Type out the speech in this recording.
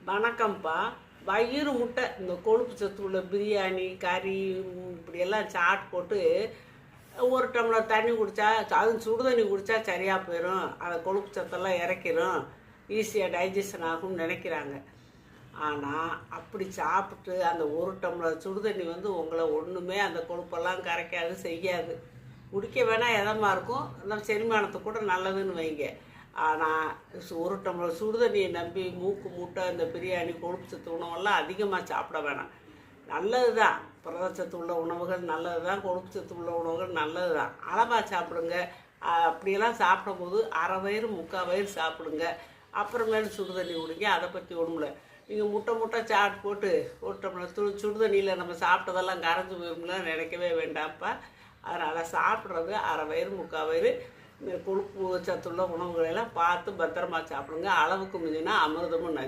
வணக்கம்ப்பா. வயிறு முட்டை இந்த கொழுப்பு சத்து உள்ள பிரியாணி கறி இப்படியெல்லாம் சாட் போட்டு ஒரு டம்ளர் தண்ணி குடித்தா, அதுவும் சுடு தண்ணி குடித்தா சரியாக போயிடும், அதை கொழுப்பு சத்தெல்லாம் இறக்கிடும், ஈஸியாக டைஜஷன் ஆகும்னு நினைக்கிறாங்க. ஆனால் அப்படி சாப்பிட்டு அந்த ஒரு டம்ளர் சுடு தண்ணி உங்களை ஒன்றுமே அந்த கொழுப்பெல்லாம் கரைக்காது, செய்யாது. குடிக்க வேணால் இதமாக இருக்கும், நம்ம செரிமானத்துக்கு கூட நல்லதுன்னு வைங்க. ஆனால் ஒரு டம்ளர் சுடு தண்ணியை நம்பி மூக்கு மூட்டை இந்த பிரியாணி கொழுப்பு சத்து உணவெல்லாம் அதிகமாக சாப்பிட வேணாம். நல்லது தான், புரதச்சத்து உள்ள உணவுகள் நல்லது தான், கொழுப்பு சத்து உள்ள உணவுகள் நல்லது தான், அளவாக சாப்பிடுங்க. அப்படியெல்லாம் சாப்பிடும்போது அரை வயிறு முக்கால் வயிறு சாப்பிடுங்க, அப்புறமேலு சுடு தண்ணி குடிங்க. அதை பற்றி ஒன்றும் நீங்கள் முட்டை சாட் போட்டு ஒரு டம்ளர் சுடு தண்ணியில் நம்ம சாப்பிட்டதெல்லாம் கரைஞ்சி போயிருக்கலாம் நினைக்கவே வேண்டாம்ப்பா. அதனால் சாப்பிட்றது அரை வயிறு முக்கால் வயிறு கொழுப்பு சத்துள்ள உணவுகளெல்லாம் பார்த்து பத்திரமா சாப்பிடுங்க. அளவுக்கு மிஞ்சினா அமிர்தமும்